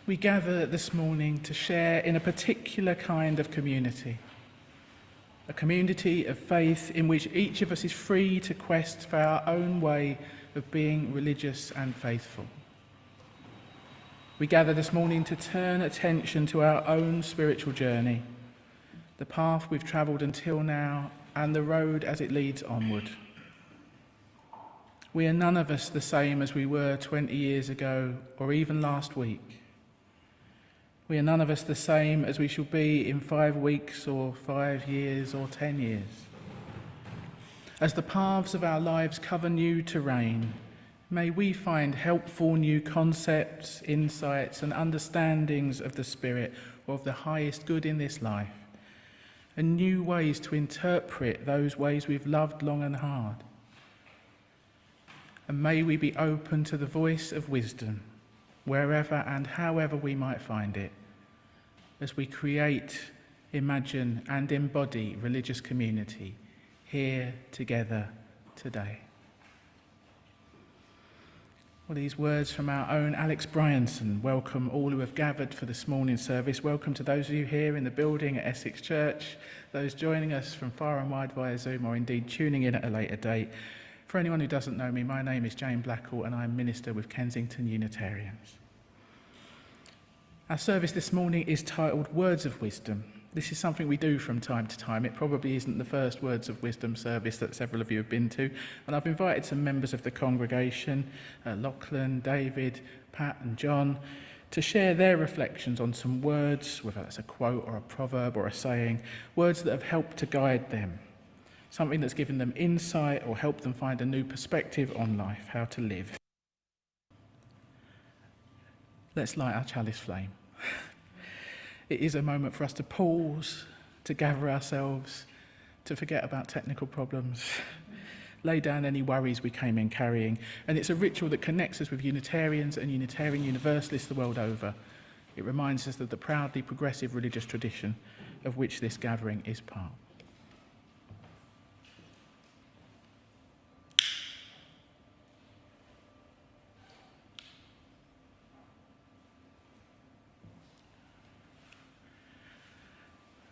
We gather this morning to share in a particular kind of community, a community of faith in which each of us is free to quest for our own way of being religious and faithful. We gather this morning to turn attention to our own spiritual journey, the path we've travelled until now and the road as it leads onward. We are none of us the same as we were 20 years ago or even last week. We are none of us the same as we shall be in 5 weeks or 5 years or 10 years. As the paths of our lives cover new terrain, may we find helpful new concepts, insights and understandings of the Spirit or of the highest good in this life, and new ways to interpret those ways we've loved long and hard. And may we be open to the voice of wisdom, wherever and however we might find it, as we create, imagine and embody religious community here together today. Well, these words from our own Alex Bryanson welcome all who have gathered for this morning's service. Welcome to those of you here in the building at Essex Church, those joining us from far and wide via Zoom or indeed tuning in at a later date. For anyone who doesn't know me, my name is Jane Blackall and I'm minister with Kensington Unitarians. Our service this morning is titled Words of Wisdom. This is something we do from time to time. It probably isn't the first Words of Wisdom service that several of you have been to. And I've invited some members of the congregation, Lochlann, David, Pat and John, to share their reflections on some words, whether that's a quote or a proverb or a saying, words that have helped to guide them. Something that's given them insight or helped them find a new perspective on life, how to live. Let's light our chalice flame. It is a moment for us to pause, to gather ourselves, to forget about technical problems, lay down any worries we came in carrying. And it's a ritual that connects us with Unitarians and Unitarian Universalists the world over. It reminds us of the proudly progressive religious tradition of which this gathering is part.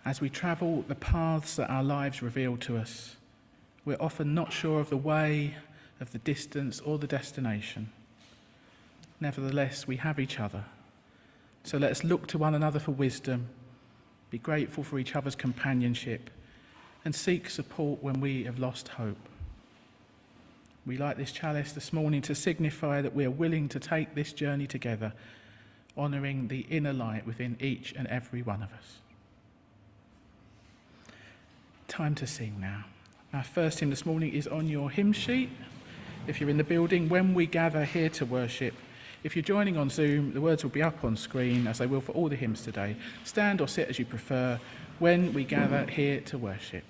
As we travel the paths that our lives reveal to us, we're often not sure of the way, of the distance or the destination. Nevertheless, we have each other. So let us look to one another for wisdom, be grateful for each other's companionship, and seek support when we have lost hope. We light this chalice this morning to signify that we are willing to take this journey together, honouring the inner light within each and every one of us. Time to sing now. Our first hymn this morning is on your hymn sheet. If you're in the building, when we gather here to worship. If you're joining on Zoom, the words will be up on screen, as they will for all the hymns today. Stand or sit as you prefer. When we gather here to worship.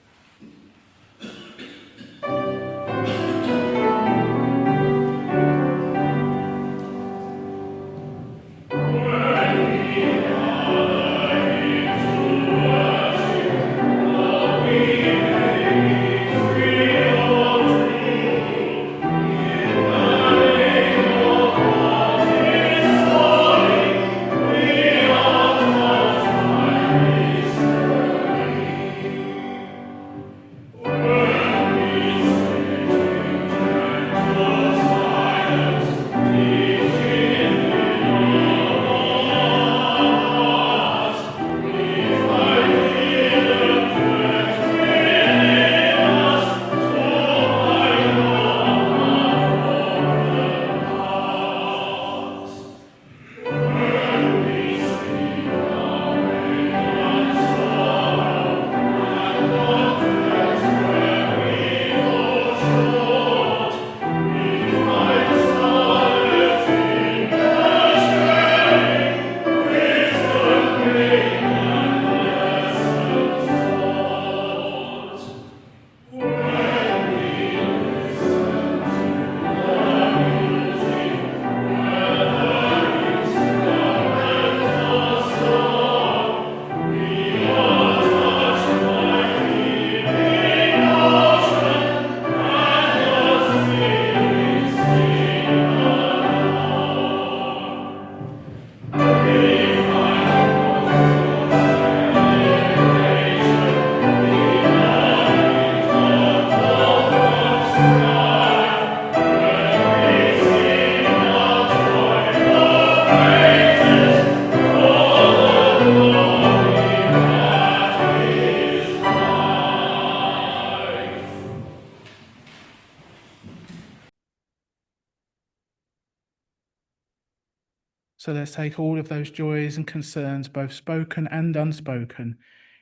So let's take all of those joys and concerns, both spoken and unspoken,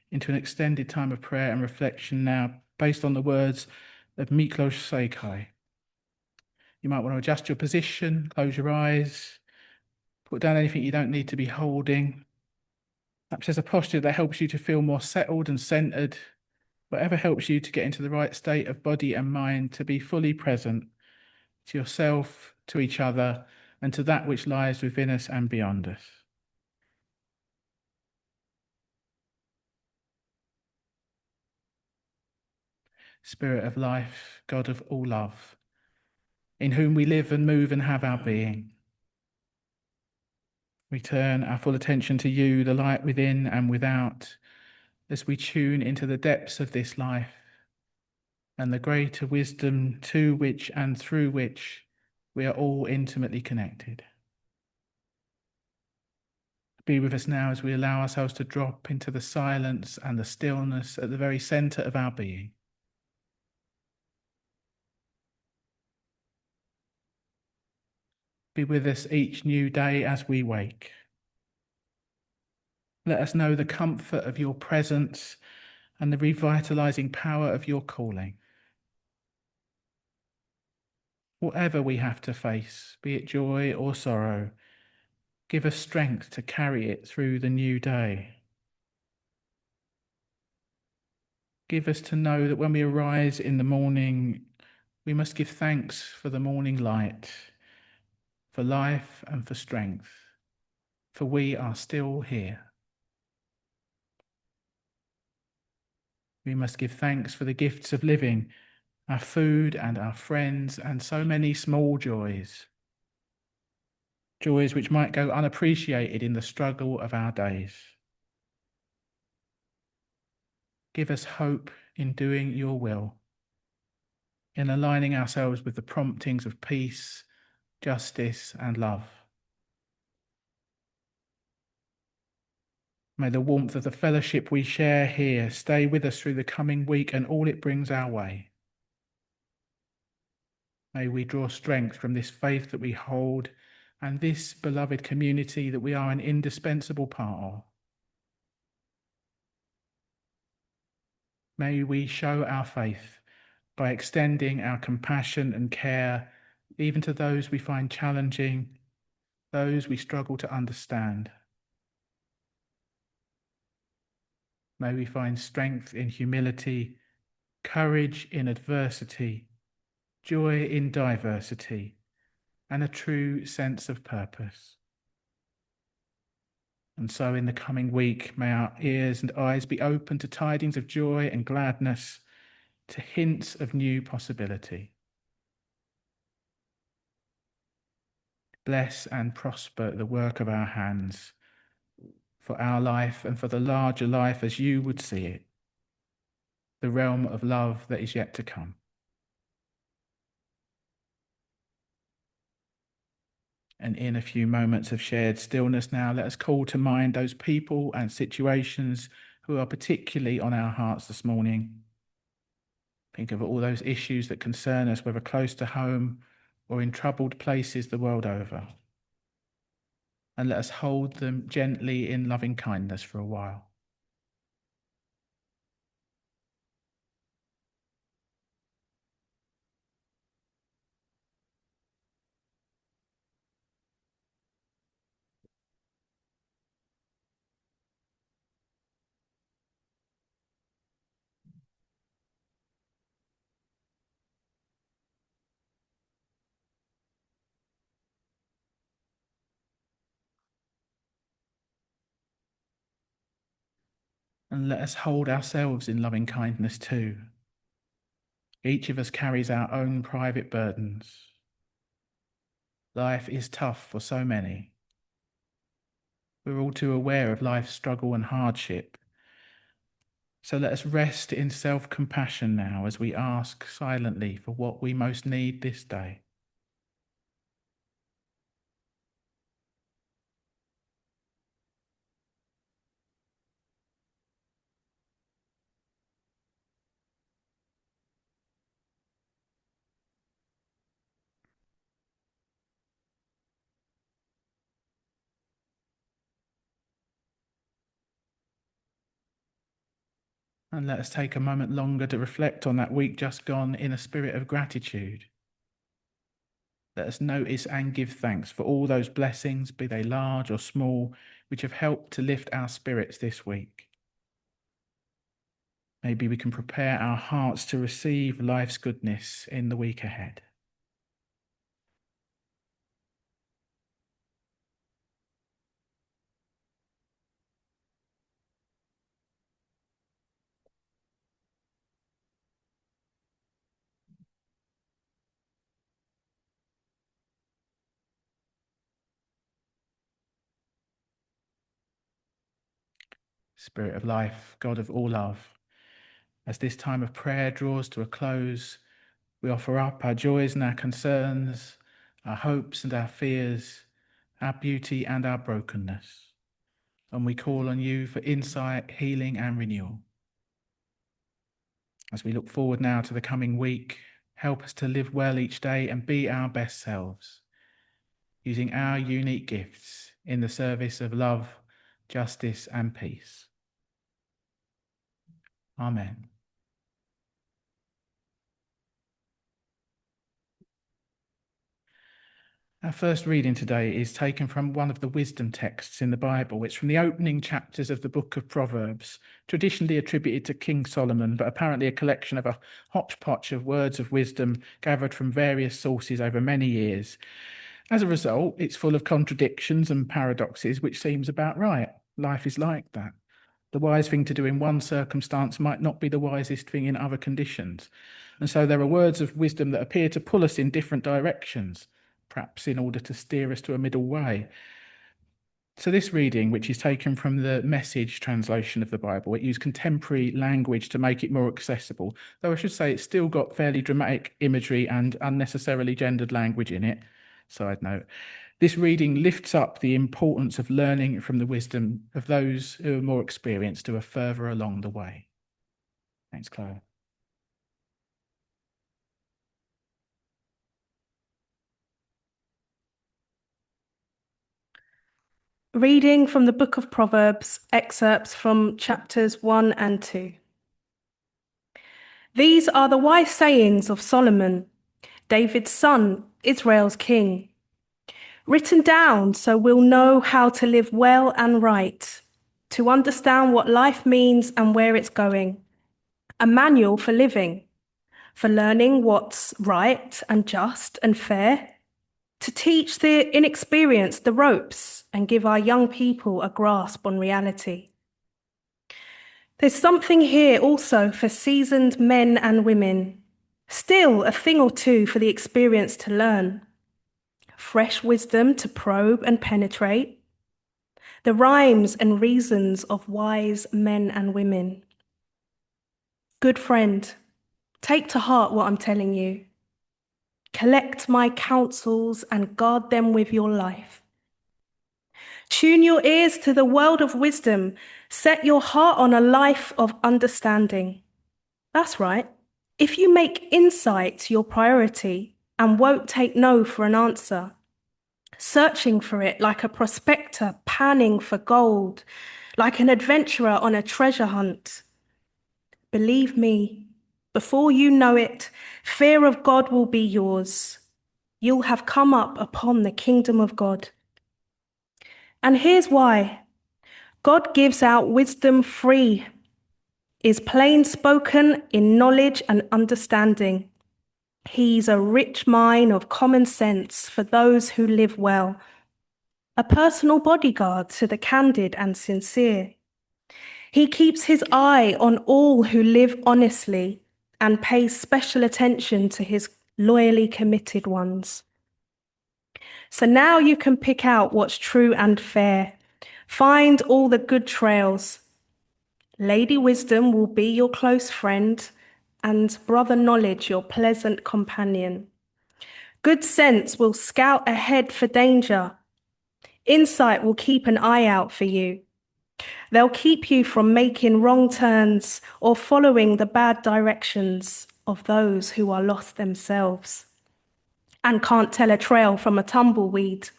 into an extended time of prayer and reflection now, based on the words of Miklos Seikai. You might want to adjust your position, close your eyes, put down anything you don't need to be holding. Perhaps there's a posture that helps you to feel more settled and centered, whatever helps you to get into the right state of body and mind, to be fully present to yourself, to each other, and to that which lies within us and beyond us. Spirit of life, God of all love, in whom we live and move and have our being, we turn our full attention to you, the light within and without, as we tune into the depths of this life and the greater wisdom to which and through which we are all intimately connected. Be with us now as we allow ourselves to drop into the silence and the stillness at the very center of our being. Be with us each new day as we wake. Let us know the comfort of your presence and the revitalizing power of your calling. Whatever we have to face, be it joy or sorrow, give us strength to carry it through the new day. Give us to know that when we arise in the morning, we must give thanks for the morning light, for life and for strength, for we are still here. We must give thanks for the gifts of living, our food and our friends, and so many small joys. Joys which might go unappreciated in the struggle of our days. Give us hope in doing your will, in aligning ourselves with the promptings of peace, justice, and love. May the warmth of the fellowship we share here stay with us through the coming week and all it brings our way. May we draw strength from this faith that we hold and this beloved community that we are an indispensable part of. May we show our faith by extending our compassion and care even to those we find challenging, those we struggle to understand. May we find strength in humility, courage in adversity, joy in diversity, and a true sense of purpose. And so in the coming week, may our ears and eyes be open to tidings of joy and gladness, to hints of new possibility. Bless and prosper the work of our hands, for our life and for the larger life as you would see it, the realm of love that is yet to come. And in a few moments of shared stillness now, let us call to mind those people and situations who are particularly on our hearts this morning. Think of all those issues that concern us, whether close to home or in troubled places the world over. And let us hold them gently in loving kindness for a while. And let us hold ourselves in loving kindness too. Each of us carries our own private burdens. Life is tough for so many. We're all too aware of life's struggle and hardship. So let us rest in self-compassion now as we ask silently for what we most need this day. And let us take a moment longer to reflect on that week just gone in a spirit of gratitude. Let us notice and give thanks for all those blessings, be they large or small, which have helped to lift our spirits this week. Maybe we can prepare our hearts to receive life's goodness in the week ahead. Spirit of life, God of all love, as this time of prayer draws to a close, we offer up our joys and our concerns, our hopes and our fears, our beauty and our brokenness. And we call on you for insight, healing and renewal. As we look forward now to the coming week, help us to live well each day and be our best selves, using our unique gifts in the service of love, justice and peace. Amen. Our first reading today is taken from one of the wisdom texts in the Bible. It's from the opening chapters of the book of Proverbs, traditionally attributed to King Solomon, but apparently a collection of a hodgepodge of words of wisdom gathered from various sources over many years. As a result, it's full of contradictions and paradoxes, which seems about right. Life is like that. The wise thing to do in one circumstance might not be the wisest thing in other conditions. And so there are words of wisdom that appear to pull us in different directions, perhaps in order to steer us to a middle way. So this reading, which is taken from the Message translation of the Bible, it used contemporary language to make it more accessible, though I should say it's still got fairly dramatic imagery and unnecessarily gendered language in it. Side note. This reading lifts up the importance of learning from the wisdom of those who are more experienced, who are further along the way. Thanks, Chloe. Reading from the book of Proverbs, excerpts from chapters 1 and 2. These are the wise sayings of Solomon, David's son, Israel's king, written down so we'll know how to live well and right, to understand what life means and where it's going, a manual for living, for learning what's right and just and fair, to teach the inexperienced the ropes and give our young people a grasp on reality. There's something here also for seasoned men and women, still a thing or two for the experienced to learn, fresh wisdom to probe and penetrate, the rhymes and reasons of wise men and women. Good friend, take to heart what I'm telling you. Collect my counsels and guard them with your life. Tune your ears to the world of wisdom. Set your heart on a life of understanding. That's right. If you make insight your priority and won't take no for an answer, searching for it like a prospector panning for gold, like an adventurer on a treasure hunt, believe me, before you know it, fear of God will be yours. You'll have come up upon the kingdom of God. And here's why. God gives out wisdom free, is plain spoken in knowledge and understanding. He's a rich mine of common sense for those who live well, a personal bodyguard to the candid and sincere. He keeps his eye on all who live honestly and pays special attention to his loyally committed ones. So now you can pick out what's true and fair. Find all the good trails. Lady Wisdom will be your close friend, and Brother Knowledge your pleasant companion. Good sense will scout ahead for danger. Insight will keep an eye out for you. They'll keep you from making wrong turns or following the bad directions of those who are lost themselves and can't tell a trail from a tumbleweed.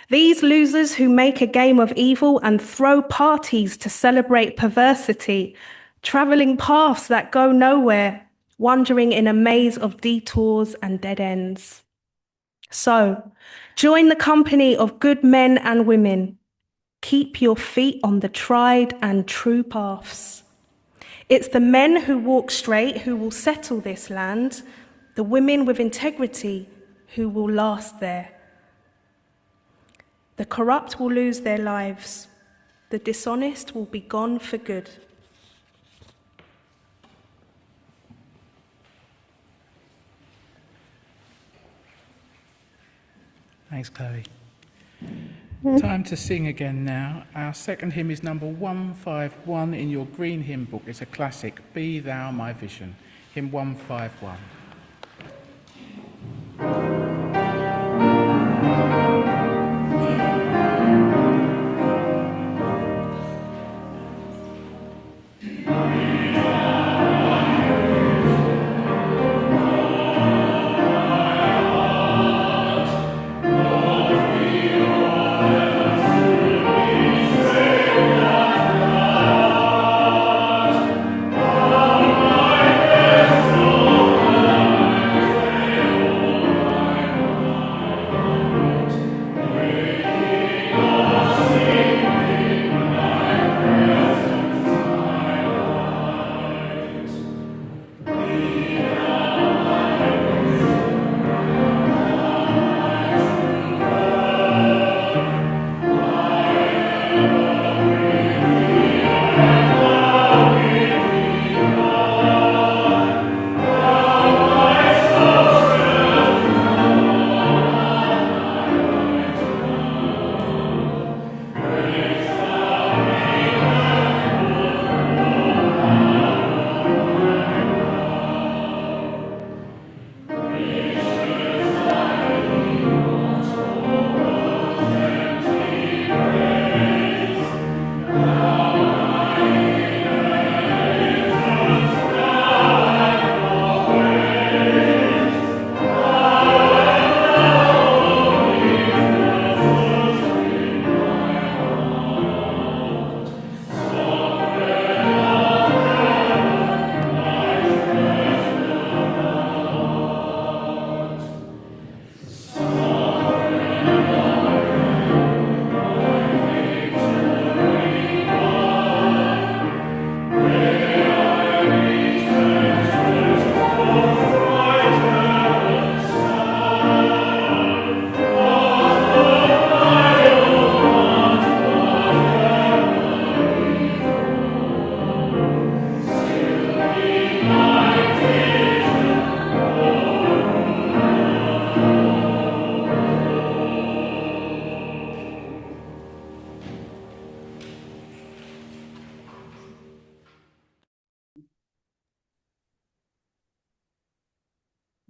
These losers who make a game of evil and throw parties to celebrate perversity traveling paths that go nowhere, wandering in a maze of detours and dead ends. So, join the company of good men and women. Keep your feet on the tried and true paths. It's the men who walk straight who will settle this land, the women with integrity who will last there. The corrupt will lose their lives. The dishonest will be gone for good. Thanks, Chloe. Time to sing again now. Our second hymn is number 151 in your green hymn book. It's a classic, Be Thou My Vision, hymn 151.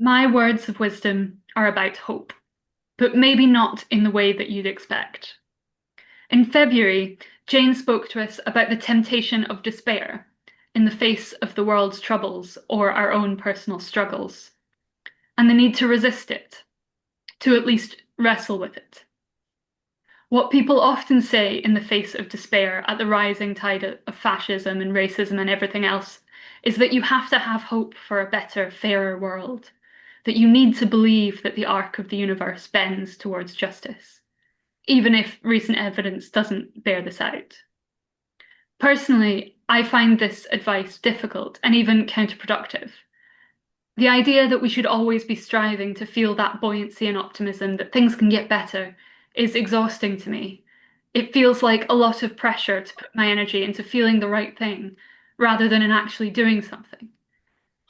My words of wisdom are about hope, but maybe not in the way that you'd expect. In February, Jane spoke to us about the temptation of despair in the face of the world's troubles or our own personal struggles, and the need to resist it, to at least wrestle with it. What people often say in the face of despair at the rising tide of fascism and racism and everything else is that you have to have hope for a better, fairer world, that you need to believe that the arc of the universe bends towards justice, even if recent evidence doesn't bear this out. Personally, I find this advice difficult and even counterproductive. The idea that we should always be striving to feel that buoyancy and optimism that things can get better is exhausting to me. It feels like a lot of pressure to put my energy into feeling the right thing rather than in actually doing something.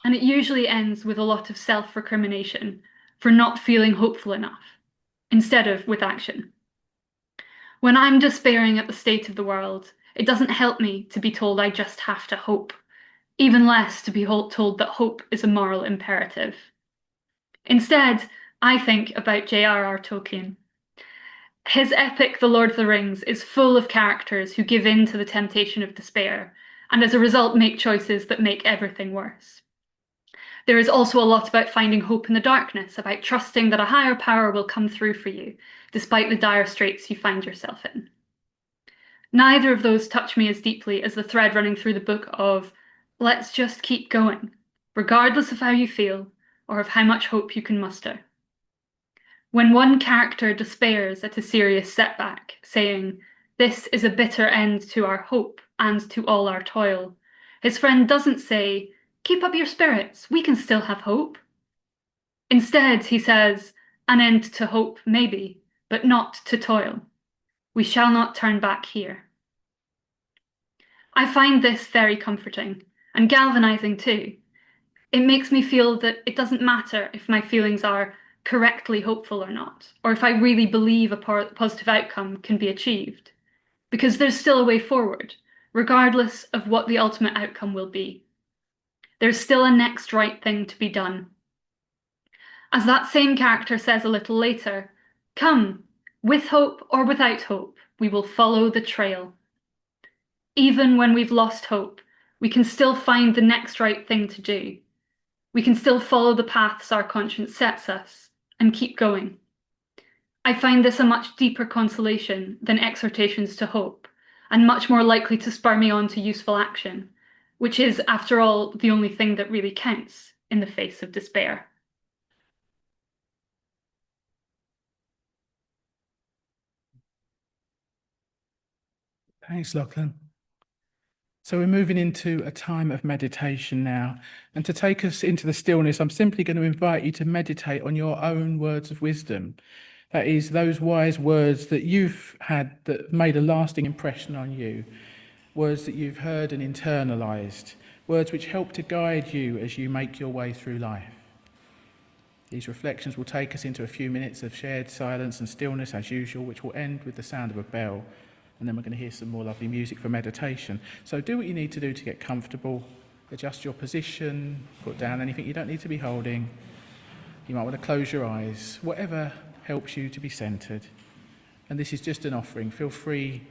And it usually ends with a lot of self-recrimination for not feeling hopeful enough, instead of with action. When I'm despairing at the state of the world, it doesn't help me to be told I just have to hope, even less to be told that hope is a moral imperative. Instead, I think about J.R.R. Tolkien. His epic, The Lord of the Rings, is full of characters who give in to the temptation of despair, and as a result make choices that make everything worse. There is also a lot about finding hope in the darkness, about trusting that a higher power will come through for you, despite the dire straits you find yourself in. Neither of those touch me as deeply as the thread running through the book of Let's just keep going, regardless of how you feel or of how much hope you can muster. When one character despairs at a serious setback, saying, "This is a bitter end to our hope and to all our toil," his friend doesn't say, "Keep up your spirits, we can still have hope." Instead, he says, "An end to hope, maybe, but not to toil. We shall not turn back here." I find this very comforting and galvanizing too. It makes me feel that it doesn't matter if my feelings are correctly hopeful or not, or if I really believe a positive outcome can be achieved, because there's still a way forward, regardless of what the ultimate outcome will be. There's still a next right thing to be done. As that same character says a little later, "Come, with hope or without hope, we will follow the trail." Even when we've lost hope, we can still find the next right thing to do. We can still follow the paths our conscience sets us and keep going. I find this a much deeper consolation than exhortations to hope, and much more likely to spur me on to useful action, which is, after all, the only thing that really counts in the face of despair. Thanks, Lochlann. So we're moving into a time of meditation now. And to take us into the stillness, I'm simply going to invite you to meditate on your own words of wisdom. That is, those wise words that you've had that made a lasting impression on you, words that you've heard and internalized, words which help to guide you as you make your way through life. These reflections will take us into a few minutes of shared silence and stillness as usual, which will end with the sound of a bell. And then we're going to hear some more lovely music for meditation. So do what you need to do to get comfortable. Adjust your position, put down anything you don't need to be holding. You might want to close your eyes, whatever helps you to be centred. And this is just an offering. Feel free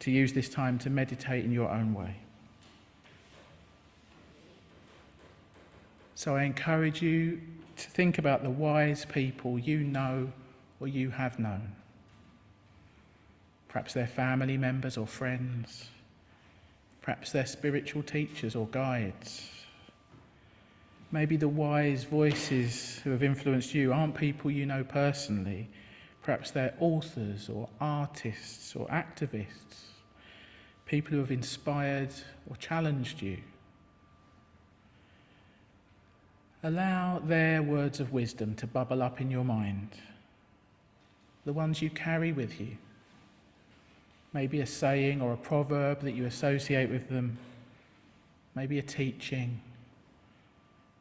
to use this time to meditate in your own way. So I encourage you to think about the wise people you know or you have known. Perhaps they're family members or friends. Perhaps they're spiritual teachers or guides. Maybe the wise voices who have influenced you aren't people you know personally. Perhaps they're authors or artists or activists, people who have inspired or challenged you. Allow their words of wisdom to bubble up in your mind, the ones you carry with you. Maybe a saying or a proverb that you associate with them, maybe a teaching,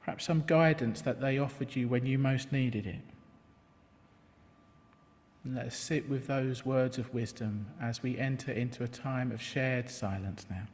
perhaps some guidance that they offered you when you most needed it. And let us sit with those words of wisdom as we enter into a time of shared silence now.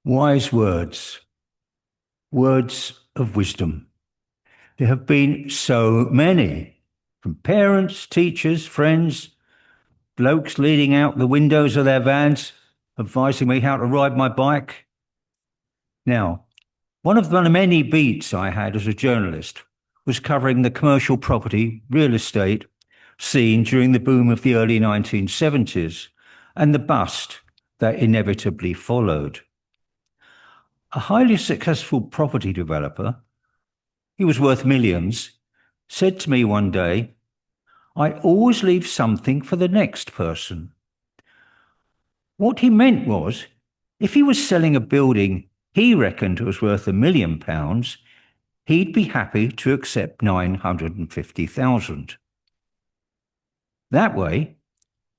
Wise words, words of wisdom. There have been so many, from parents, teachers, friends, blokes leaning out the windows of their vans, advising me how to ride my bike. Now, one of the many beats I had as a journalist was covering the commercial property, real estate, scene during the boom of the early 1970s and the bust that inevitably followed. A highly successful property developer, he was worth millions, said to me one day, "I always leave something for the next person." What he meant was, if he was selling a building he reckoned was worth £1 million, he'd be happy to accept 950,000. That way,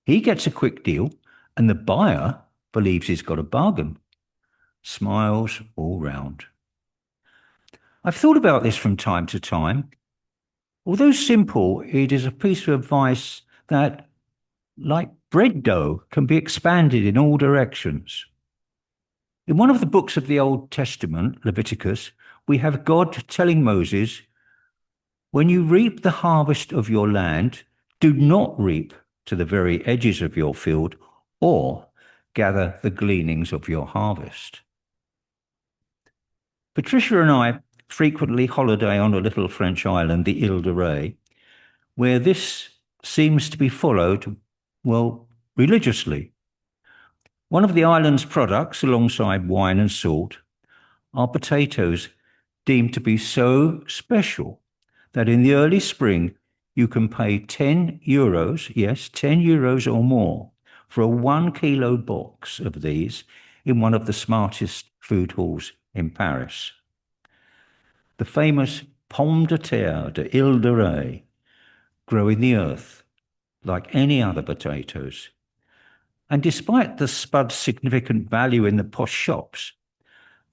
he gets a quick deal and the buyer believes he's got a bargain. Smiles all round. I've thought about this from time to time. Although simple, it is a piece of advice that, like bread dough, can be expanded in all directions. In one of the books of the Old Testament, Leviticus, we have God telling Moses, "When you reap the harvest of your land, do not reap to the very edges of your field or gather the gleanings of your harvest." Patricia and I frequently holiday on a little French island, the Ile de Ré, where this seems to be followed, well, religiously. One of the island's products, alongside wine and salt, are potatoes deemed to be so special that in the early spring you can pay €10, yes, €10 or more, for a 1 kilo box of these in one of the smartest food halls in Paris. The famous pomme de terre de Ile de Ré grow in the earth like any other potatoes. And despite the spud's significant value in the posh shops,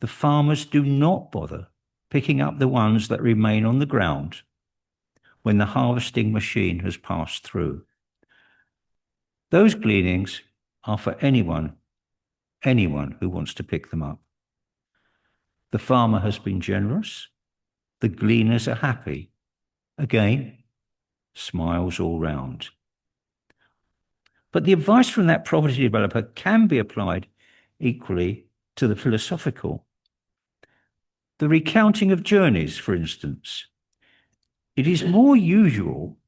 the farmers do not bother picking up the ones that remain on the ground when the harvesting machine has passed through. Those gleanings are for anyone who wants to pick them up. The farmer has been generous. The gleaners are happy. Again, smiles all round. But the advice from that property developer can be applied equally to the philosophical. The recounting of journeys, for instance. It is more usual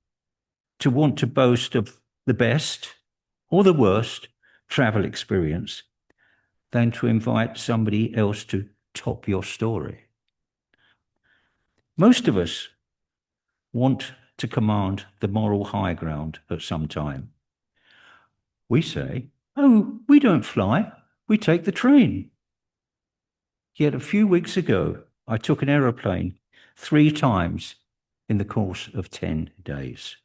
to want to boast of the best or the worst travel experience than to invite somebody else to top your story. Most of us want to command the moral high ground at some time. We say, "Oh, we don't fly, we take the train." Yet a few weeks ago, I took an aeroplane 3 times in the course of 10 days.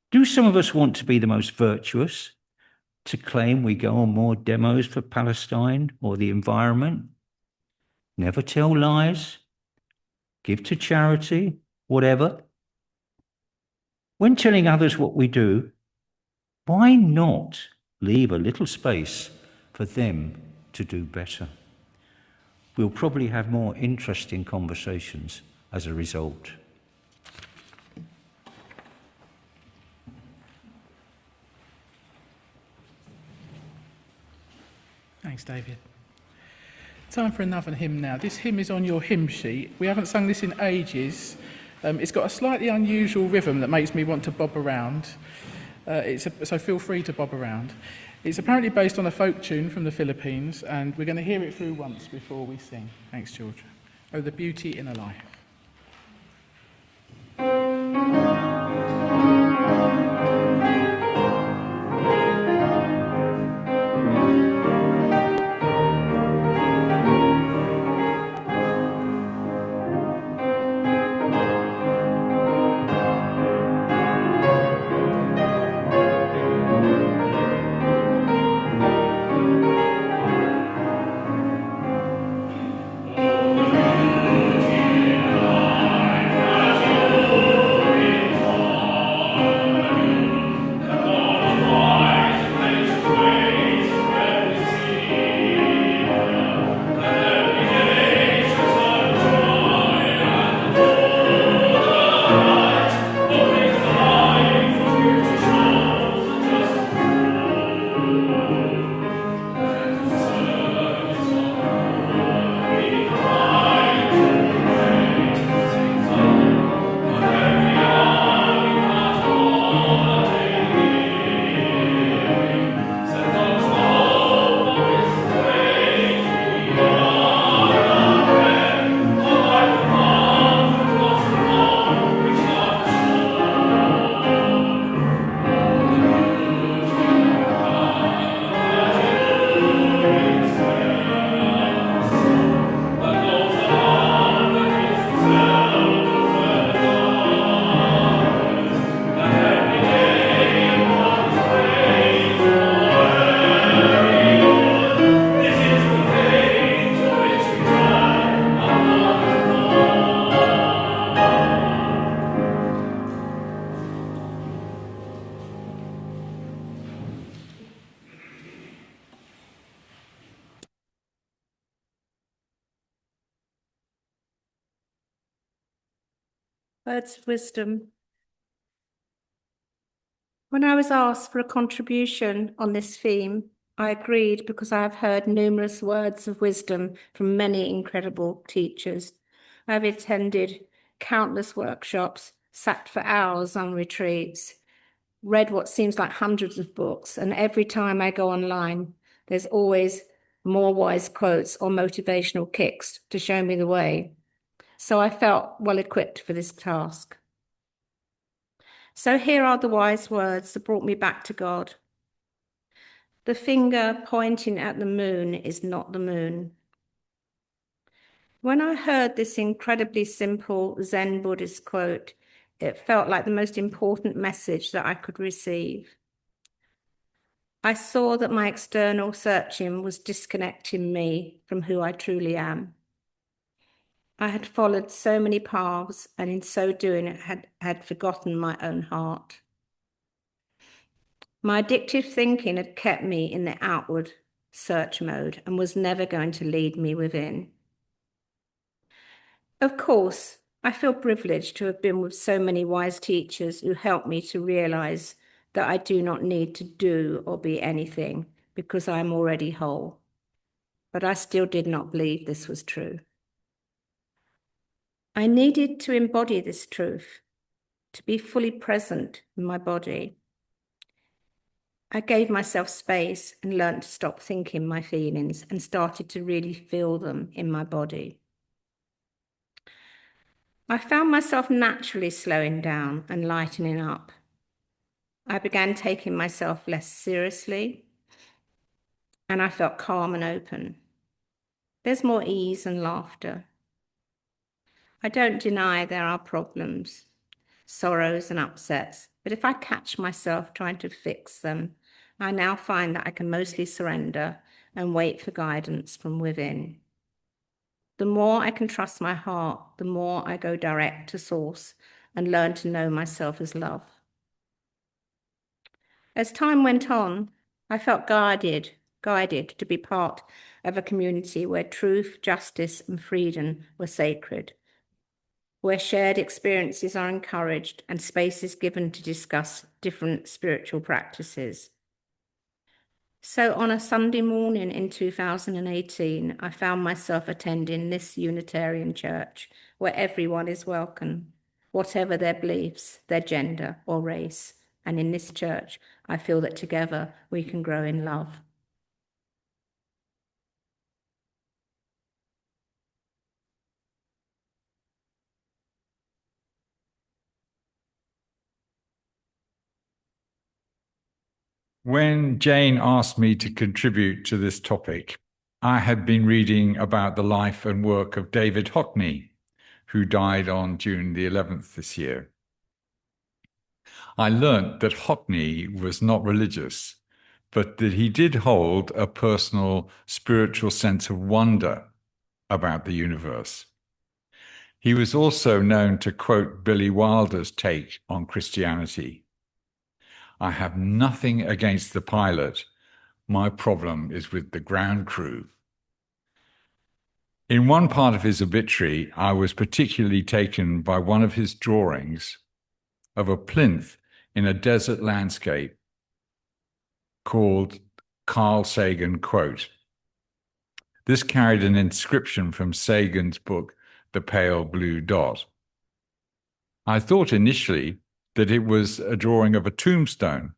Do some of us want to be the most virtuous, to claim we go on more demos for Palestine or the environment? Never tell lies, give to charity, whatever. When telling others what we do, why not leave a little space for them to do better? We'll probably have more interesting conversations as a result. Thanks, David. Time for another hymn now. This hymn is on your hymn sheet. We haven't sung this in ages. It's got a slightly unusual rhythm that makes me want to bob around. So feel free to bob around. It's apparently based on a folk tune from the Philippines, and we're going to hear it through once before we sing. Thanks, Georgia. Oh, the beauty in a life. Words of wisdom. When I was asked for a contribution on this theme, I agreed because I have heard numerous words of wisdom from many incredible teachers. I have attended countless workshops, sat for hours on retreats, read what seems like hundreds of books, and every time I go online, there's always more wise quotes or motivational kicks to show me the way. So I felt well equipped for this task. So here are the wise words that brought me back to God. The finger pointing at the moon is not the moon. When I heard this incredibly simple Zen Buddhist quote, it felt like the most important message that I could receive. I saw that my external searching was disconnecting me from who I truly am. I had followed so many paths, and in so doing, had forgotten my own heart. My addictive thinking had kept me in the outward search mode and was never going to lead me within. Of course, I feel privileged to have been with so many wise teachers who helped me to realize that I do not need to do or be anything because I am already whole. But I still did not believe this was true. I needed to embody this truth, to be fully present in my body. I gave myself space and learned to stop thinking my feelings and started to really feel them in my body. I found myself naturally slowing down and lightening up. I began taking myself less seriously, and I felt calm and open. There's more ease and laughter. I don't deny there are problems, sorrows and upsets, but if I catch myself trying to fix them, I now find that I can mostly surrender and wait for guidance from within. The more I can trust my heart, the more I go direct to source and learn to know myself as love. As time went on, I felt guided to be part of a community where truth, justice, and freedom were sacred, where shared experiences are encouraged and space is given to discuss different spiritual practices. So on a Sunday morning in 2018, I found myself attending this Unitarian church where everyone is welcome, whatever their beliefs, their gender or race. And in this church, I feel that together we can grow in love. When Jane asked me to contribute to this topic, I had been reading about the life and work of David Hockney, who died on June the 11th this year. I learnt that Hockney was not religious, but that he did hold a personal spiritual sense of wonder about the universe. He was also known to quote Billy Wilder's take on Christianity. I have nothing against the pilot. My problem is with the ground crew. In one part of his obituary, I was particularly taken by one of his drawings of a plinth in a desert landscape called Carl Sagan Quote. This carried an inscription from Sagan's book, The Pale Blue Dot. I thought initially that it was a drawing of a tombstone,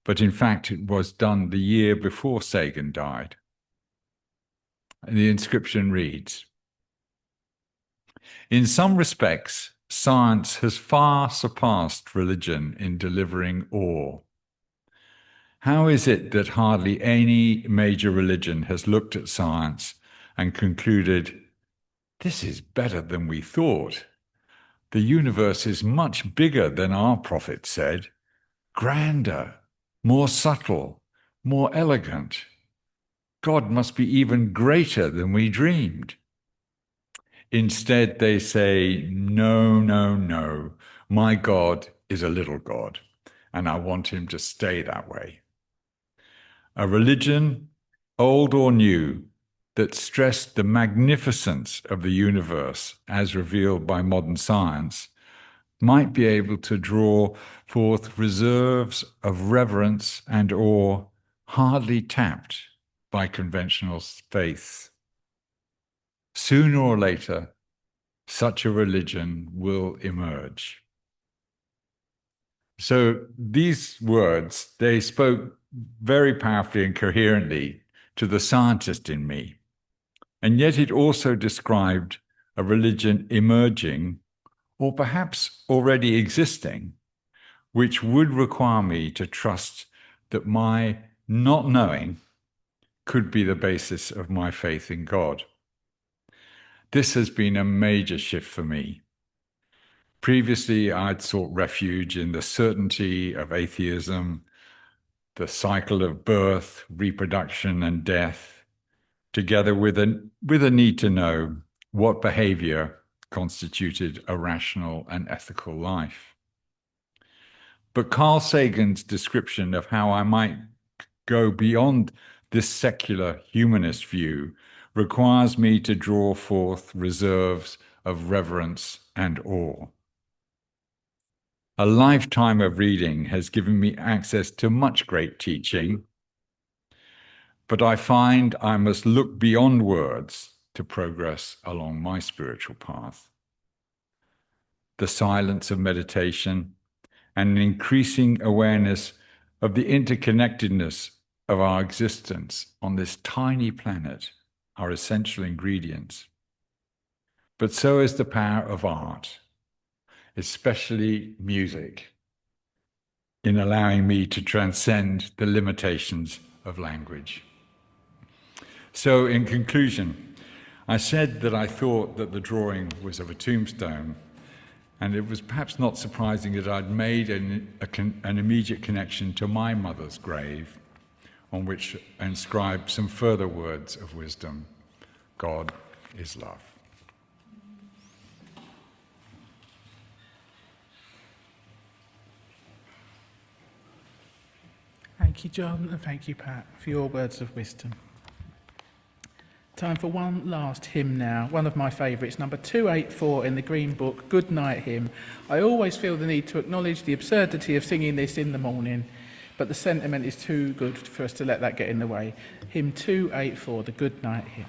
but in fact it was done the year before Sagan died. And the inscription reads, "In some respects, science has far surpassed religion in delivering awe. How is it that hardly any major religion has looked at science and concluded, this is better than we thought? The universe is much bigger than our prophet said, grander, more subtle, more elegant. God must be even greater than we dreamed." Instead, they say, no, no, no, my God is a little God, and I want him to stay that way. A religion, old or new, that stressed the magnificence of the universe as revealed by modern science might be able to draw forth reserves of reverence and awe hardly tapped by conventional faiths. Sooner or later, such a religion will emerge. So these words, they spoke very powerfully and coherently to the scientist in me. And yet it also described a religion emerging, or perhaps already existing, which would require me to trust that my not knowing could be the basis of my faith in God. This has been a major shift for me. Previously, I'd sought refuge in the certainty of atheism, the cycle of birth, reproduction, and death, together with a need to know what behavior constituted a rational and ethical life. But Carl Sagan's description of how I might go beyond this secular humanist view requires me to draw forth reserves of reverence and awe. A lifetime of reading has given me access to much great teaching, but I find I must look beyond words to progress along my spiritual path. The silence of meditation and an increasing awareness of the interconnectedness of our existence on this tiny planet are essential ingredients. But so is the power of art, especially music, in allowing me to transcend the limitations of language. So in conclusion, I said that I thought that the drawing was of a tombstone, and it was perhaps not surprising that I'd made an immediate connection to my mother's grave, on which I inscribed some further words of wisdom. God is love. Thank you, John, and thank you, Pat, for your words of wisdom. Time for one last hymn now, one of my favourites, number 284 in the Green Book, Good Night Hymn. I always feel the need to acknowledge the absurdity of singing this in the morning, but the sentiment is too good for us to let that get in the way. Hymn 284, the Good Night Hymn.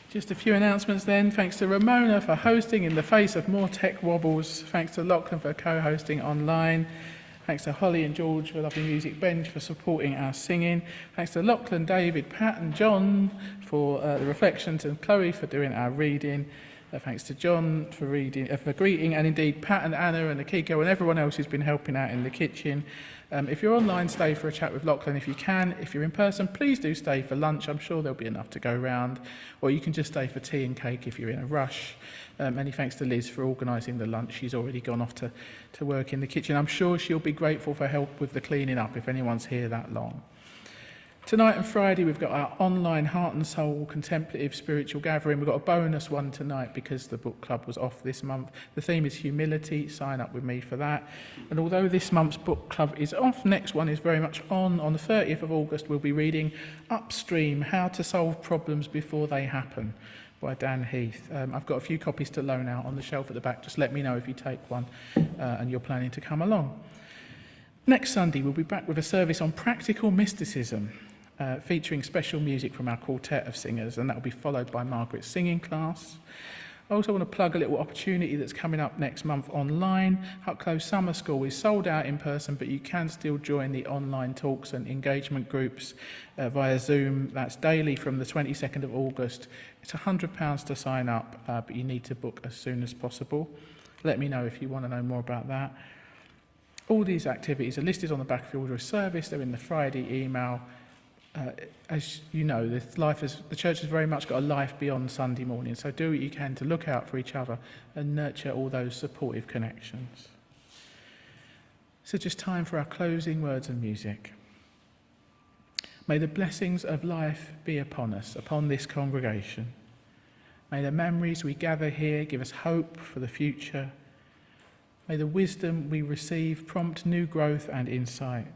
Just a few announcements then. Thanks to Ramona for hosting in the face of more tech wobbles. Thanks to Lochlann for co-hosting online. Thanks to Holly and George for Lovely Music Bench for supporting our singing. Thanks to Lochlann, David, Pat and John for the reflections, and Chloe for doing our reading. Thanks to John for greeting, and indeed Pat and Anna and Akiko and everyone else who's been helping out in the kitchen. If you're online, stay for a chat with Lochlann if you can. If you're in person, please do stay for lunch. I'm sure there'll be enough to go round. Or you can just stay for tea and cake if you're in a rush. Many thanks to Liz for organising the lunch. She's already gone off to work in the kitchen. I'm sure she'll be grateful for help with the cleaning up if anyone's here that long. Tonight and Friday, we've got our online Heart and Soul contemplative spiritual gathering. We've got a bonus one tonight because the book club was off this month. The theme is humility. Sign up with me for that. And although this month's book club is off, next one is very much on. On the 30th of August, we'll be reading Upstream, How to Solve Problems Before They Happen by Dan Heath. I've got a few copies to loan out on the shelf at the back. Just let me know if you take one and you're planning to come along. Next Sunday, we'll be back with a service on practical mysticism, featuring special music from our quartet of singers, and that will be followed by Margaret's singing class. I also want to plug a little opportunity that's coming up next month online. Hutt Close Summer School is sold out in person, but you can still join the online talks and engagement groups via Zoom. That's daily from the 22nd of August. It's £100 to sign up, but you need to book as soon as possible. Let me know if you want to know more about that. All these activities are listed on the back of the order of service. They're in the Friday email. As you know, the church has very much got a life beyond Sunday morning, so do what you can to look out for each other and nurture all those supportive connections. So just time for our closing words and music. May the blessings of life be upon us, upon this congregation. May the memories we gather here give us hope for the future. May the wisdom we receive prompt new growth and insight.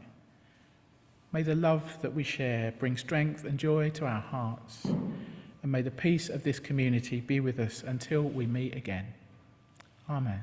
May the love that we share bring strength and joy to our hearts. And may the peace of this community be with us until we meet again. Amen.